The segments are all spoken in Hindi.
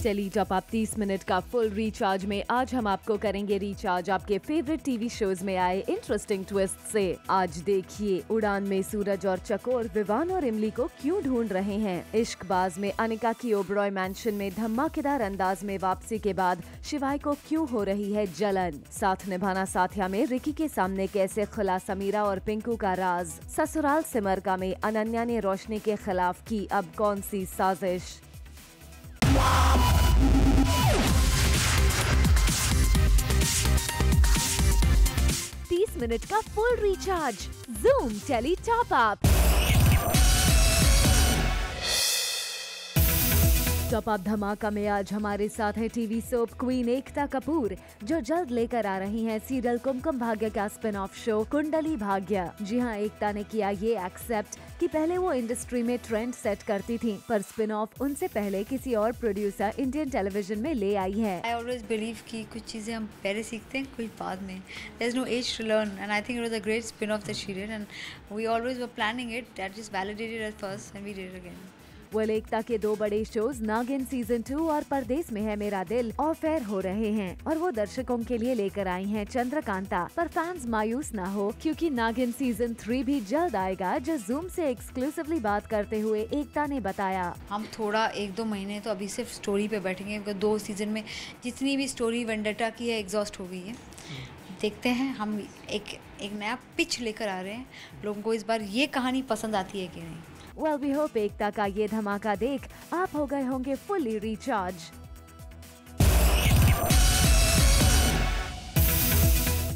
टेली टॉप अप 30 मिनट का फुल रिचार्ज में आज हम आपको करेंगे रिचार्ज आपके फेवरेट टीवी शोज में आए इंटरेस्टिंग ट्विस्ट से। आज देखिए उड़ान में सूरज और चकोर विवान और इमली को क्यों ढूंढ रहे हैं। इश्कबाज में अनिका की ओबरॉय मैंशन में धमाकेदार अंदाज में वापसी के बाद शिवाय को क्यों हो रही है जलन। साथ निभाना साथिया में रिकी के सामने कैसे खुला समीरा और पिंकू का राज। ससुराल सिमरका में अनन्या ने रोशनी के खिलाफ की अब कौन सी साजिश। 30 मिनट का full recharge Zoom tele top up. Top up धमाका में आज हमारे साथ है TV soap queen Ekta Kapoor, जो जल्द लेकर आ रही हैं सीरियल कुमकुम भाग्य का spin off show Kundali Bhagya. जी हां, एकता ने किया ये एक्सेप्ट कि पहले वो इंडस्ट्री में ट्रेंड सेट करती थी, पर स्पिन ऑफ उनसे पहले किसी और प्रोड्यूसर इंडियन टेलीविजन में ले आई है। I always believe कि कुछ चीजें हम पहले सीखते हैं, कुछ बाद में। There's no age to learn, and I think it was a great spin-off that she did, and we always were planning it. That just validated at first, and we did it again. Well Ekta के दो बड़े शोज नागिन सीजन 2 और परदेस में है मेरा दिल ऑफ एयर हो रहे हैं और वो दर्शकों के लिए लेकर आई हैं चंद्रकांता। पर फैंस मायूस ना हो, क्योंकि नागिन सीजन 3 भी जल्द आएगा, जो जूम से एक्सक्लूसिवली बात करते हुए एकता ने बताया। हम थोड़ा 1-2 महीने तो अभी सिर्फ स्टोरी पे बैठेंगे, क्योंकि 2 सीजन में जितनी भी स्टोरी वेंडेटा की है एग्जॉस्ट हो गई है। देखते हैं, हम एक नया पिच लेकर आ रहे हैं। लोगों को इस बार ये कहानी पसंद आती है कि नहीं। वेल वी होप एकता का ये धमाका देख आप हो गए होंगे फुली रिचार्ज।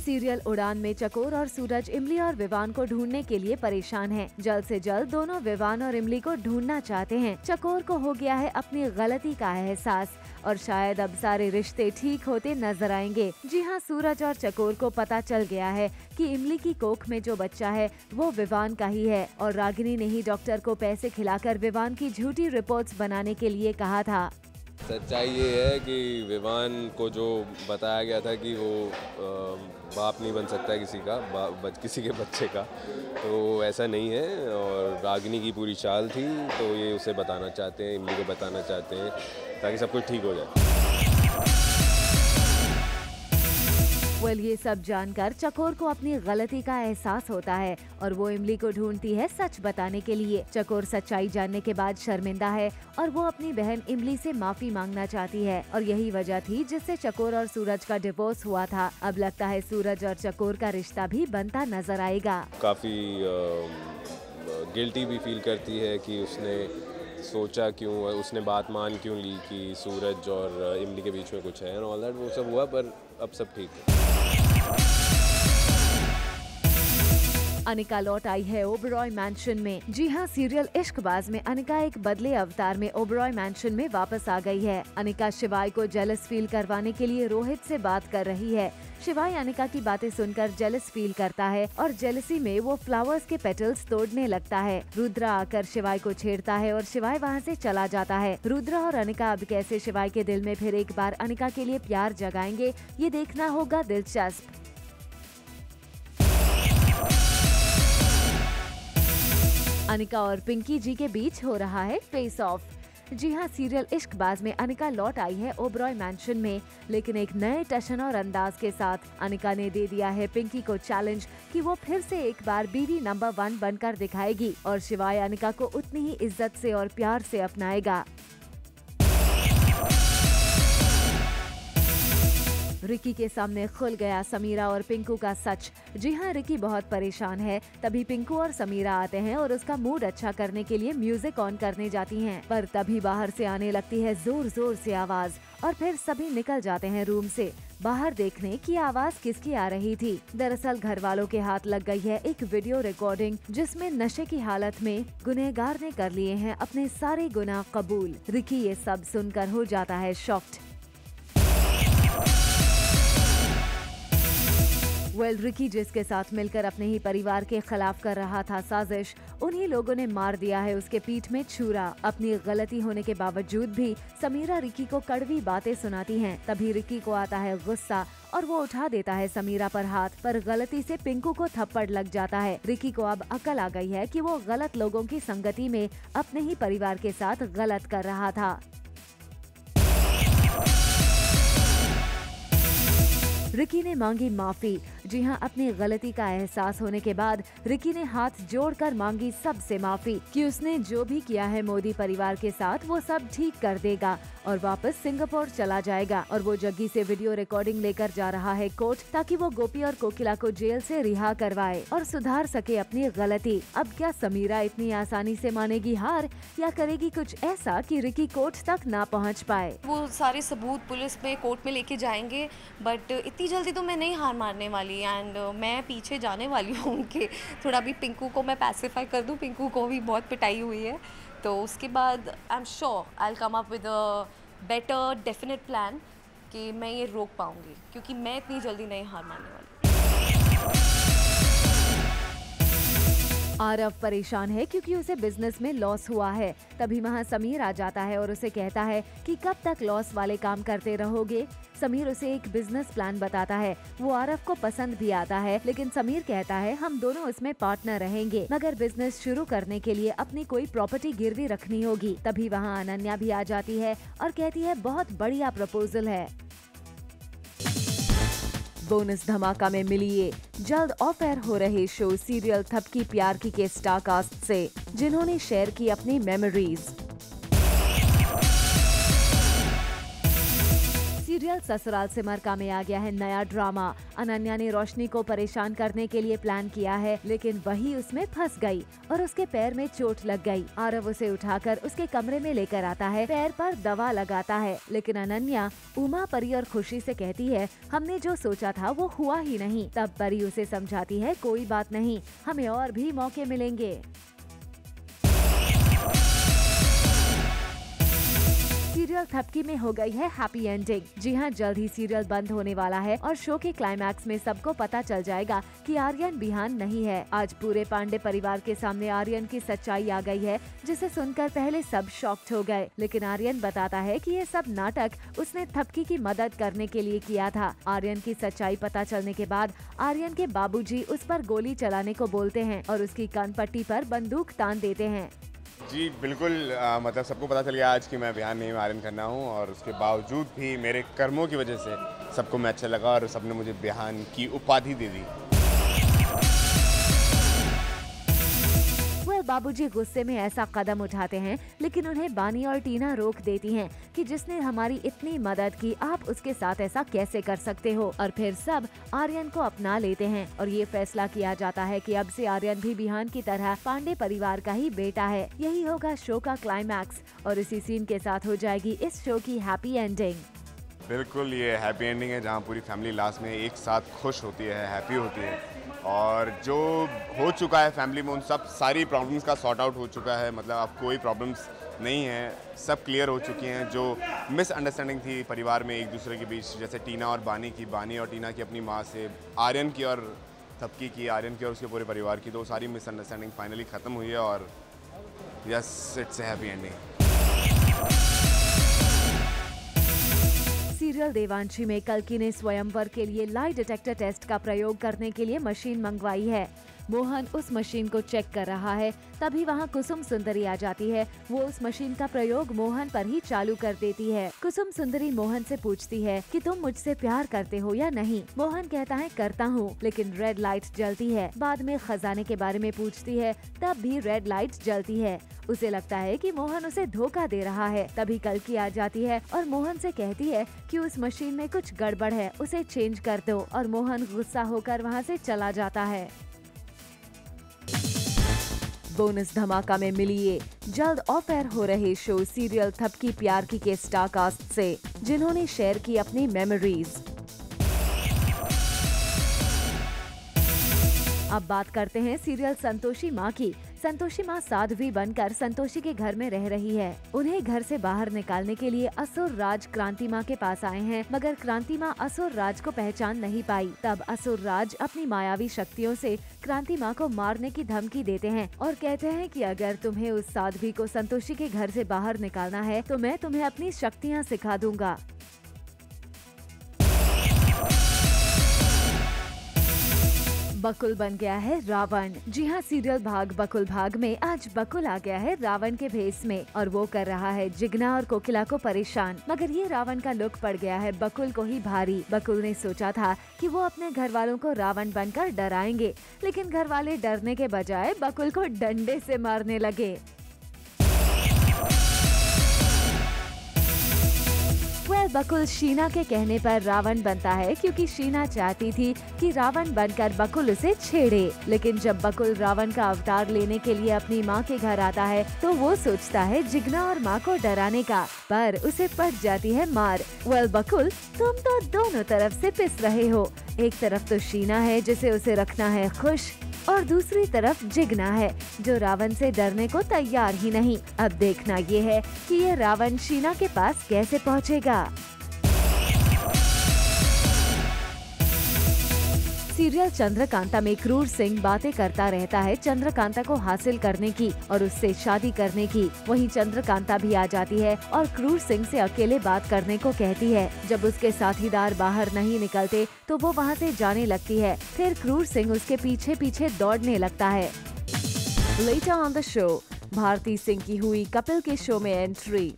सीरियल उड़ान में चकोर और सूरज इमली और विवान को ढूंढने के लिए परेशान हैं। जल्द से जल्द दोनों विवान और इमली को ढूंढना चाहते हैं। चकोर को हो गया है अपनी गलती का एहसास और शायद अब सारे रिश्ते ठीक होते नजर आएंगे। जी हाँ, सूरज और चकोर को पता चल गया है कि इमली की कोख में जो बच्चा है वो विवान का ही है और रागिनी ने ही डॉक्टर को पैसे खिलाकर विवान की झूठी रिपोर्ट्स बनाने के लिए कहा था। सच्चाई ये है कि विवान को जो बताया गया था कि वो बाप नहीं बन सकता किसी के बच्चे का, तो ऐसा नहीं है और रागिनी की पूरी चाल थी, तो ये उसे बताना चाहते हैं, इमली को बताना चाहते हैं ताकि सब कुछ ठीक हो जाए। वेल ये सब जानकर चकोर को अपनी गलती का एहसास होता है और वो इमली को ढूंढती है सच बताने के लिए। चकोर सच्चाई जानने के बाद शर्मिंदा है और वो अपनी बहन इमली से माफी मांगना चाहती है और यही वजह थी जिससे चकोर और सूरज का डिवोर्स हुआ था। अब लगता है सूरज और चकोर का रिश्ता भी बनता नजर आएगा। काफ़ी गिल्टी भी फील करती है कि उसने सोचा क्यों, उसने बात मान क्यों ली कि सूरज और इमली के बीच में कुछ है और ऑल दैट, वो सब हुआ, पर अब सब ठीक है। अनिका लौट आई है ओबरॉय मैंशन में। जी हाँ, सीरियल इश्कबाज में अनिका एक बदले अवतार में ओबरॉय मैंशन में वापस आ गई है। अनिका शिवाय को जेलस फील करवाने के लिए रोहित से बात कर रही है। शिवाय अनिका की बातें सुनकर जेलस फील करता है और जेलसी में वो फ्लावर्स के पेटल्स तोड़ने लगता है। रुद्रा आकर शिवाय को छेड़ता है और शिवाय वहाँ से चला जाता है। रुद्रा और अनिका अब कैसे शिवाय के दिल में फिर एक बार अनिका के लिए प्यार जगाएंगे, ये देखना होगा दिलचस्प। अनिका और पिंकी जी के बीच हो रहा है फेस ऑफ। जी हाँ, सीरियल इश्कबाज में अनिका लौट आई है ओबरॉय मैंशन में, लेकिन एक नए टशन और अंदाज के साथ। अनिका ने दे दिया है पिंकी को चैलेंज कि वो फिर से एक बार बीवी नंबर 1 बनकर दिखाएगी और शिवाय अनिका को उतनी ही इज्जत से और प्यार से अपनाएगा। रिकी के सामने खुल गया समीरा और पिंकू का सच। जी हाँ, रिकी बहुत परेशान है, तभी पिंकू और समीरा आते हैं और उसका मूड अच्छा करने के लिए म्यूजिक ऑन करने जाती हैं। पर तभी बाहर से आने लगती है जोर जोर से आवाज और फिर सभी निकल जाते हैं रूम से बाहर देखने की आवाज किसकी आ रही थी। दरअसल घर वालों के हाथ लग गई है एक वीडियो रिकॉर्डिंग, जिसमें नशे की हालत में गुनहगार ने कर लिए हैं अपने सारे गुनाह कबूल। रिकी ये सब सुनकर हो जाता है शॉक्ड। वेल रिकी जिसके साथ मिलकर अपने ही परिवार के खिलाफ कर रहा था साजिश, उन्हीं लोगों ने मार दिया है उसके पीठ में छुरा। अपनी गलती होने के बावजूद भी समीरा रिकी को कड़वी बातें सुनाती हैं। तभी रिकी को आता है गुस्सा और वो उठा देता है समीरा पर हाथ, पर गलती से पिंकू को थप्पड़ लग जाता है। रिकी को अब अकल आ गई है कि वो गलत लोगों की संगति में अपने ही परिवार के साथ गलत कर रहा था। रिकी ने मांगी माफी। जी हां, अपनी गलती का एहसास होने के बाद रिकी ने हाथ जोड़कर मांगी सबसे माफी कि उसने जो भी किया है मोदी परिवार के साथ वो सब ठीक कर देगा और वापस सिंगापुर चला जाएगा। और वो जग्गी से वीडियो रिकॉर्डिंग लेकर जा रहा है कोर्ट, ताकि वो गोपी और कोकिला को जेल से रिहा करवाए और सुधार सके अपनी गलती। अब क्या समीरा इतनी आसानी से मानेगी हार, या करेगी कुछ ऐसा कि रिकी कोर्ट तक ना पहुंच पाए? वो सारे सबूत पुलिस में कोर्ट में लेके जाएंगे, बट इतनी जल्दी तो मैं नहीं हार मानने वाली। एंड मैं पीछे जाने वाली हूँ उनके। थोड़ा भी पिंकू को मैं पैसिफाई कर दूँ, पिंकू को भी बहुत पिटाई हुई है, तो उसके बाद I am sure I will come up with a better definite plan कि मैं ये रोक पाऊँगी, क्योंकि मैं इतनी जल्दी नहीं हार मानने वाली। आरव परेशान है क्योंकि उसे बिजनेस में लॉस हुआ है। तभी वहाँ समीर आ जाता है और उसे कहता है कि कब तक लॉस वाले काम करते रहोगे। समीर उसे एक बिजनेस प्लान बताता है। वो आरव को पसंद भी आता है, लेकिन समीर कहता है हम दोनों इसमें पार्टनर रहेंगे, मगर बिजनेस शुरू करने के लिए अपनी कोई प्रॉपर्टी गिरवी रखनी होगी। तभी वहाँ अनन्या भी आ जाती है और कहती है बहुत बढ़िया प्रपोजल है। बोनस धमाका में मिलिए जल्द ऑफ एयर हो रहे शो सीरियल थपकी प्यार की के स्टार कास्ट से, जिन्होंने शेयर की अपनी मेमोरीज। सीरियल ससुराल सिमरका में आ गया है नया ड्रामा। अनन्या ने रोशनी को परेशान करने के लिए प्लान किया है, लेकिन वही उसमें फंस गई और उसके पैर में चोट लग गई। आरव उसे उठाकर उसके कमरे में लेकर आता है, पैर पर दवा लगाता है, लेकिन अनन्या उमा, परी और खुशी से कहती है हमने जो सोचा था वो हुआ ही नहीं। तब परी उसे समझाती है कोई बात नहीं, हमें और भी मौके मिलेंगे। सीरियल थपकी में हो गई है हैप्पी एंडिंग। जी हाँ, जल्द ही सीरियल बंद होने वाला है और शो के क्लाइमैक्स में सबको पता चल जाएगा कि आर्यन बिहान नहीं है। आज पूरे पांडे परिवार के सामने आर्यन की सच्चाई आ गई है, जिसे सुनकर पहले सब शॉक्ड हो गए, लेकिन आर्यन बताता है कि ये सब नाटक उसने थपकी की मदद करने के लिए किया था। आर्यन की सच्चाई पता चलने के बाद आर्यन के बाबूजी उस पर गोली चलाने को बोलते हैं और उसकी कानपट्टी पर बंदूक तान देते हैं। जी बिल्कुल, मतलब सबको पता चल गया आज कि मैं बिहान नहीं आर्यन खन्ना हूँ, और उसके बावजूद भी मेरे कर्मों की वजह से सबको मैं अच्छा लगा और सबने मुझे बिहान की उपाधि दे दी। बाबूजी गुस्से में ऐसा कदम उठाते हैं, लेकिन उन्हें बानी और टीना रोक देती हैं कि जिसने हमारी इतनी मदद की आप उसके साथ ऐसा कैसे कर सकते हो। और फिर सब आर्यन को अपना लेते हैं और ये फैसला किया जाता है कि अब से आर्यन भी बिहान की तरह पांडे परिवार का ही बेटा है। यही होगा शो का क्लाइमैक्स और इसी सीन के साथ हो जाएगी इस शो की हैप्पी एंडिंग। बिल्कुल, ये हैप्पी एंडिंग है जहाँ पूरी फैमिली लास्ट में एक साथ खुश होती है, हैप्पी होती है, और जो हो चुका है फैमिली में उन सब सारी प्रॉब्लम्स का सॉर्ट आउट हो चुका है। मतलब अब कोई प्रॉब्लम्स नहीं है, सब क्लियर हो चुकी हैं। जो मिसअंडरस्टैंडिंग थी परिवार में एक दूसरे के बीच, जैसे टीना और बानी और टीना की अपनी माँ से, आर्यन की और थपकी की, आर्यन की और उसके पूरे परिवार की, तो सारी मिसअंडरस्टैंडिंग फाइनली ख़त्म हुई है और yes, it's a happy ending. Serial Devanshi में कल्कि ने स्वयंवर के लिए लाई डिटेक्टर टेस्ट का प्रयोग करने के लिए मशीन मंगवाई है। मोहन उस मशीन को चेक कर रहा है, तभी वहाँ कुसुम सुंदरी आ जाती है। वो उस मशीन का प्रयोग मोहन पर ही चालू कर देती है। कुसुम सुंदरी मोहन से पूछती है कि तुम मुझसे प्यार करते हो या नहीं। मोहन कहता है करता हूँ, लेकिन रेड लाइट जलती है। बाद में खजाने के बारे में पूछती है, तब भी रेड लाइट जलती है। उसे लगता है कि मोहन उसे धोखा दे रहा है। तभी कल्कि आ जाती है और मोहन से कहती है कि उस मशीन में कुछ गड़बड़ है, उसे चेंज कर दो। और मोहन गुस्सा होकर वहाँ से चला जाता है। बोनस धमाका में मिलिए जल्द ऑफ एयर हो रहे शो सीरियल थपकी प्यार की के स्टार कास्ट से, जिन्होंने शेयर की अपनी मेमोरीज। अब बात करते हैं सीरियल संतोषी माँ की। संतोषी माँ साध्वी बनकर संतोषी के घर में रह रही है। उन्हें घर से बाहर निकालने के लिए असुर राज क्रांति माँ के पास आए हैं, मगर क्रांति माँ असुर राज को पहचान नहीं पाई। तब असुर राज अपनी मायावी शक्तियों से क्रांति माँ को मारने की धमकी देते हैं और कहते हैं कि अगर तुम्हें उस साध्वी को संतोषी के घर से बाहर निकालना है तो मैं तुम्हें अपनी शक्तियाँ सिखा दूंगा। बकुल बन गया है रावण। जी हाँ, सीरियल भाग बकुल भाग में आज बकुल आ गया है रावण के भेस में और वो कर रहा है जिगना और कोकिला को परेशान। मगर ये रावण का लुक पड़ गया है बकुल को ही भारी। बकुल ने सोचा था कि वो अपने घर वालों को रावण बनकर डराएंगे, लेकिन घर वाले डरने के बजाय बकुल को डंडे से मारने लगे। बकुल शीना के कहने पर रावण बनता है क्योंकि शीना चाहती थी कि रावण बनकर बकुल उसे छेड़े। लेकिन जब बकुल रावण का अवतार लेने के लिए अपनी माँ के घर आता है तो वो सोचता है जिगना और माँ को डराने का, पर उसे पड़ जाती है मार। बकुल, तुम तो दोनों तरफ से पिस रहे हो। एक तरफ तो शीना है जिसे उसे रखना है खुश, और दूसरी तरफ जिगना है जो रावण से डरने को तैयार ही नहीं। अब देखना ये है कि ये रावण शीना के पास कैसे पहुंचेगा। सीरियल चंद्रकांता में क्रूर सिंह बातें करता रहता है चंद्रकांता को हासिल करने की और उससे शादी करने की। वहीं चंद्रकांता भी आ जाती है और क्रूर सिंह से अकेले बात करने को कहती है। जब उसके साथीदार बाहर नहीं निकलते तो वो वहाँ से जाने लगती है। फिर क्रूर सिंह उसके पीछे पीछे दौड़ने लगता है। Later on the show, Bharti Singh की हुई कपिल के शो में एंट्री।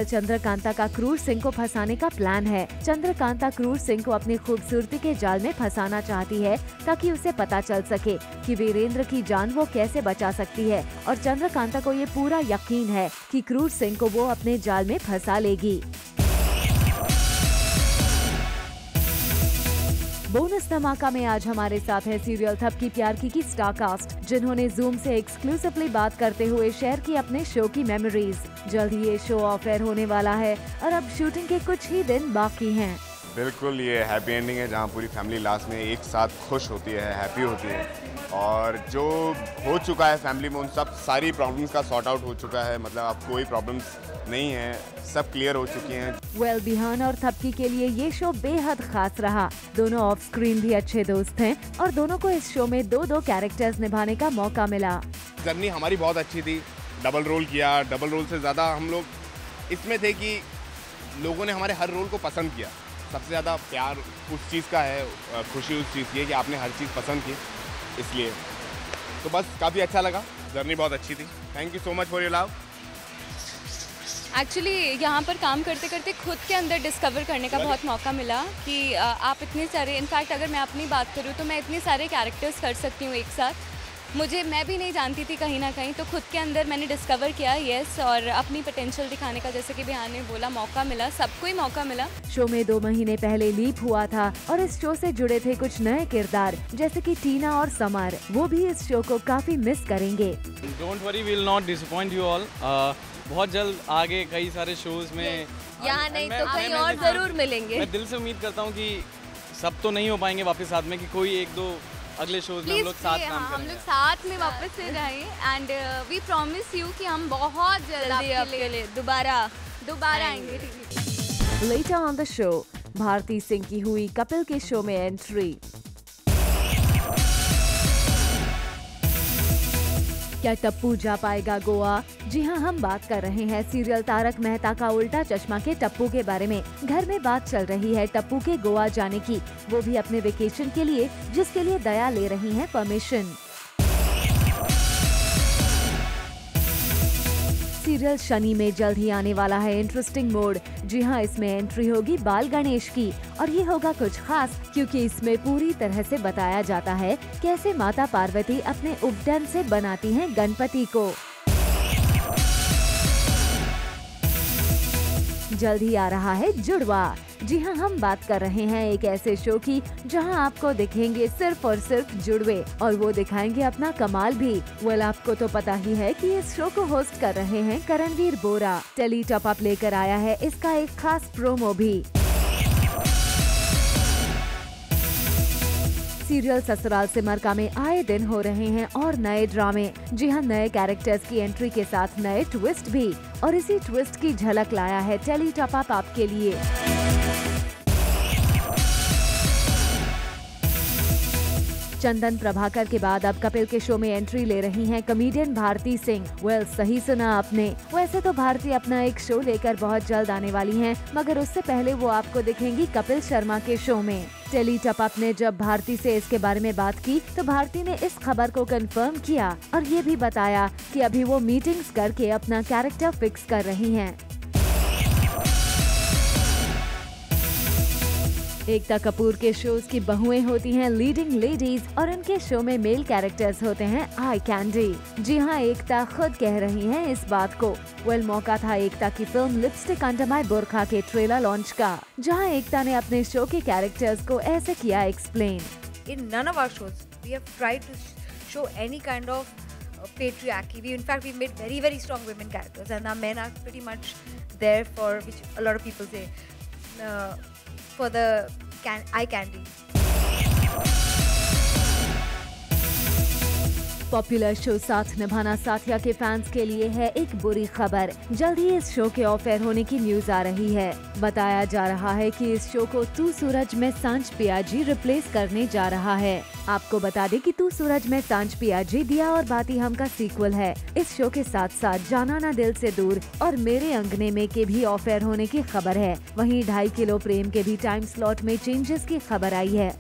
चंद्रकांता का क्रूर सिंह को फंसाने का प्लान है। चंद्रकांता क्रूर सिंह को अपनी खूबसूरती के जाल में फंसाना चाहती है ताकि उसे पता चल सके कि वीरेंद्र की जान वो कैसे बचा सकती है, और चंद्रकांता को ये पूरा यकीन है कि क्रूर सिंह को वो अपने जाल में फंसा लेगी। बोनस धमाका में आज हमारे साथ है सीरियल थपकी प्यार की स्टार कास्ट, जिन्होंने जूम से एक्सक्लूसिवली बात करते हुए शेयर की अपने शो की मेमोरीज। जल्द ही ये शो ऑफ एयर होने वाला है और अब शूटिंग के कुछ ही दिन बाकी हैं। बिल्कुल, ये हैप्पी एंडिंग है जहाँ पूरी फैमिली लास्ट में एक साथ खुश होती है, हैप्पी होती है, और जो हो चुका है फैमिली में उन सब सारी प्रॉब्लम्स का सॉर्ट आउट हो चुका है। मतलब अब कोई प्रॉब्लम्स नहीं है, सब क्लियर हो चुकी हैं। बिहान और थपकी के लिए ये शो बेहद खास रहा। दोनों ऑफ स्क्रीन भी अच्छे दोस्त हैं और दोनों को इस शो में दो कैरेक्टर्स निभाने का मौका मिला। जर्नी हमारी बहुत अच्छी थी, डबल रोल किया। डबल रोल से ज़्यादा हम लोग इसमें थे कि लोगों ने हमारे हर रोल को पसंद किया। सबसे ज़्यादा प्यार उस चीज़ का है, खुशी उस चीज़ की है कि आपने हर चीज़ पसंद की, इसलिए तो बस काफ़ी अच्छा लगा। जर्नी बहुत अच्छी थी। Thank you so much for your love. Actually यहाँ पर काम करते करते खुद के अंदर डिस्कवर करने का बहुत मौका मिला कि आप इतने सारे, इनफैक्ट अगर मैं अपनी बात करूँ तो मैं इतने सारे कैरेक्टर्स कर सकती हूँ एक साथ। मैं भी नहीं जानती थी कहीं ना कहीं, तो खुद के अंदर मैंने डिस्कवर किया यस, और अपनी पोटेंशियल दिखाने का, जैसे कि बिहान ने बोला, मौका मिला, सबको ही मौका मिला। शो में 2 महीने पहले लीप हुआ था और इस शो से जुड़े थे कुछ नए किरदार, जैसे कि टीना और समर। वो भी इस शो को काफी मिस करेंगे। Don't worry, we will not disappoint you all. बहुत जल्द आगे कई सारे शोज में, यहाँ नहीं तो कहीं और जरूर मिलेंगे। मैं दिल से उम्मीद करता हूँ कि सब तो नहीं हो पाएंगे वापस साथ में, कि कोई 1-2 अगले शोज में हम लोग साथ काम करेंगे। हम लोग साथ में वापस से जाएं एंड वी प्रॉमिस यू कि हम बहुत जल्द आपके लिए दोबारा आएंगे। Later on the show, Bharti Singh की हुई कपिल के शो में एंट्री। क्या टप्पू जा पाएगा गोवा? जी हाँ, हम बात कर रहे हैं सीरियल तारक मेहता का उल्टा चश्मा के टप्पू के बारे में। घर में बात चल रही है टप्पू के गोवा जाने की, वो भी अपने वेकेशन के लिए, जिसके लिए दया ले रही है परमिशन। सीरियल शनि में जल्द ही आने वाला है इंटरेस्टिंग मोड। जी हाँ, इसमें एंट्री होगी बाल गणेश की और ये होगा कुछ खास, क्योंकि इसमें पूरी तरह से बताया जाता है कैसे माता पार्वती अपने उपटन से बनाती हैं गणपति को। जल्द ही आ रहा है जुड़वा। जी हाँ, हम बात कर रहे हैं एक ऐसे शो की जहां आपको दिखेंगे सिर्फ और सिर्फ जुड़वे, और वो दिखाएंगे अपना कमाल भी। आपको तो पता ही है कि इस शो को होस्ट कर रहे हैं करणवीर बोरा। टेली टॉप अप लेकर आया है इसका एक खास प्रोमो भी। सीरियल ससुराल सिमर में आए दिन हो रहे हैं और नए ड्रामे। जी हाँ, नए कैरेक्टर्स की एंट्री के साथ नए ट्विस्ट भी, और इसी ट्विस्ट की झलक लाया है टेली टॉप अप आपके लिए। चंदन प्रभाकर के बाद अब कपिल के शो में एंट्री ले रही हैं कॉमेडियन भारती सिंह। वेल, सही सुना आपने। वैसे तो भारती अपना एक शो लेकर बहुत जल्द आने वाली हैं, मगर उससे पहले वो आपको दिखेंगी कपिल शर्मा के शो में। टेली टॉप अप ने जब भारती से इसके बारे में बात की तो भारती ने इस खबर को कंफर्म किया और ये भी बताया कि अभी वो मीटिंग्स करके अपना कैरेक्टर फिक्स कर रही हैं। एकता कपूर के शोज की बहुएं होती हैं लीडिंग लेडीज और उनके शो में मेल कैरेक्टर्स होते हैं आई कैंडी। जी हाँ, एकता खुद कह रही हैं इस बात को। वेल, मौका था एकता की फिल्म लिपस्टिक अंडर माय बुर्का के ट्रेलर लॉन्च का, जहां एकता ने अपने शो के कैरेक्टर्स को ऐसे किया explain. In none of our shows we have tried to show any kind of patriarchy. In fact, we made very strong women characters, and our men are pretty much there for which a lot of people say for the eye candy. Popular show साथ निभाना साथिया के फैंस के लिए है एक बुरी खबर। जल्द ही इस शो के ऑफ एयर होने की न्यूज आ रही है। बताया जा रहा है कि इस शो को तू सूरज में सांझ पियाजी रिप्लेस करने जा रहा है। आपको बता दें कि तू सूरज में सांझ पियाजी दिया और बाती हम का सीक्वल है। इस शो के साथ साथ जाना ना दिल से दूर और मेरे अंगने में के भी ऑफ एयर होने की खबर है। वहीं 2.5 किलो प्रेम के भी टाइम स्लॉट में चेंजेस की खबर आई है।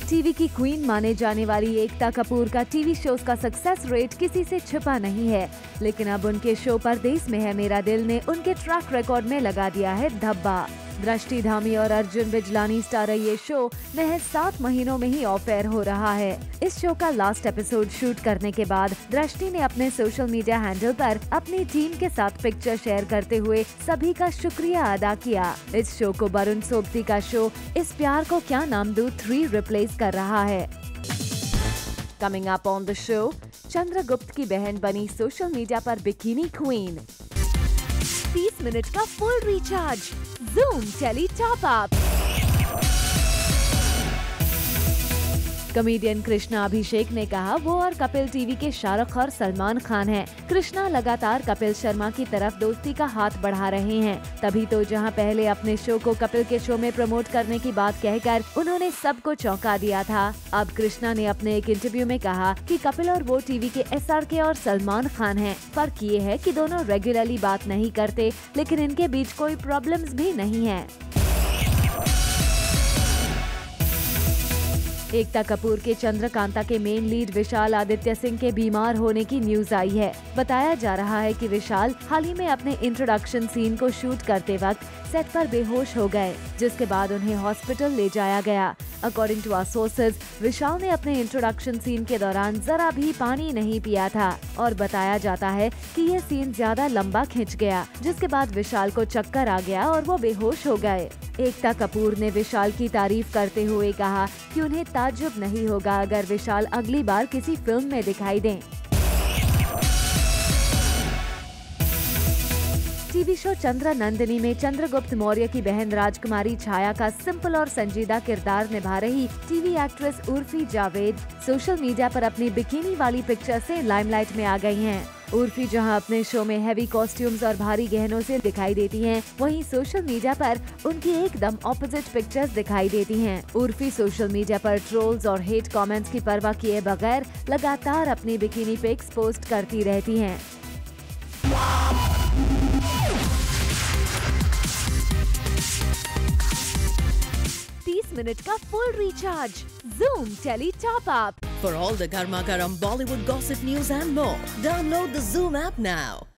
टीवी की क्वीन माने जाने वाली एकता कपूर का टीवी शोज का सक्सेस रेट किसी से छिपा नहीं है, लेकिन अब उनके शो परदेस में है मेरा दिल ने उनके ट्रैक रिकॉर्ड में लगा दिया है धब्बा। दृष्टि धामी और अर्जुन बिजलानी स्टारर ये शो महज 7 महीनों में ही ऑफ एयर हो रहा है। इस शो का लास्ट एपिसोड शूट करने के बाद दृष्टि ने अपने सोशल मीडिया हैंडल पर अपनी टीम के साथ पिक्चर शेयर करते हुए सभी का शुक्रिया अदा किया। इस शो को वरुण सोबती का शो इस प्यार को क्या नाम दूं 3 रिप्लेस कर रहा है। Coming up on the show, Chandragupt की बहन बनी सोशल मीडिया पर बिकिनी क्वीन। 30 मिनट का full recharge, Zoom tele top up. Comedian Krishna Abhishek ने कहा वो और कपिल टीवी के शाहरुख और सलमान खान हैं। कृष्णा लगातार कपिल शर्मा की तरफ दोस्ती का हाथ बढ़ा रहे हैं। तभी तो जहां पहले अपने शो को कपिल के शो में प्रमोट करने की बात कहकर उन्होंने सबको चौंका दिया था। अब कृष्णा ने अपने एक इंटरव्यू में कहा कि कपिल और वो टीवी के SRK और सलमान खान हैं। फर्क ये है कि दोनों रेगुलरली बात नहीं करते, लेकिन इनके बीच कोई प्रॉब्लम्स भी नहीं है। एकता कपूर के चंद्रकांता के मेन लीड विशाल आदित्य सिंह के बीमार होने की न्यूज आई है। बताया जा रहा है कि विशाल हाल ही में अपने इंट्रोडक्शन सीन को शूट करते वक्त सेट पर बेहोश हो गए, जिसके बाद उन्हें हॉस्पिटल ले जाया गया। अकॉर्डिंग टू आवर सोर्सेज, विशाल ने अपने इंट्रोडक्शन सीन के दौरान जरा भी पानी नहीं पिया था और बताया जाता है कि यह सीन ज्यादा लंबा खिंच गया, जिसके बाद विशाल को चक्कर आ गया और वो बेहोश हो गए। एकता कपूर ने विशाल की तारीफ करते हुए कहा कि उन्हें ताज्जुब नहीं होगा अगर विशाल अगली बार किसी फिल्म में दिखाई दें। टीवी शो चंद्र नंदिनी में चंद्रगुप्त मौर्य की बहन राजकुमारी छाया का सिंपल और संजीदा किरदार निभा रही TV actress Urfi Javed social media पर अपनी बिकिनी वाली पिक्चर से लाइमलाइट में आ गई हैं। उर्फी जहां अपने शो में हैवी कॉस्ट्यूम्स और भारी गहनों से दिखाई देती हैं, वहीं सोशल मीडिया पर उनकी एकदम ऑपोजिट पिक्चर्स दिखाई देती हैं। उर्फी सोशल मीडिया पर ट्रोल्स और हेट कमेंट्स की परवाह किए बगैर लगातार अपनी बिकिनी पिक्स पोस्ट करती रहती हैं। 30 मिनट का full recharge, Zoom tele top up. For all the Garma Garam Bollywood gossip news and more, download the Zoom app now.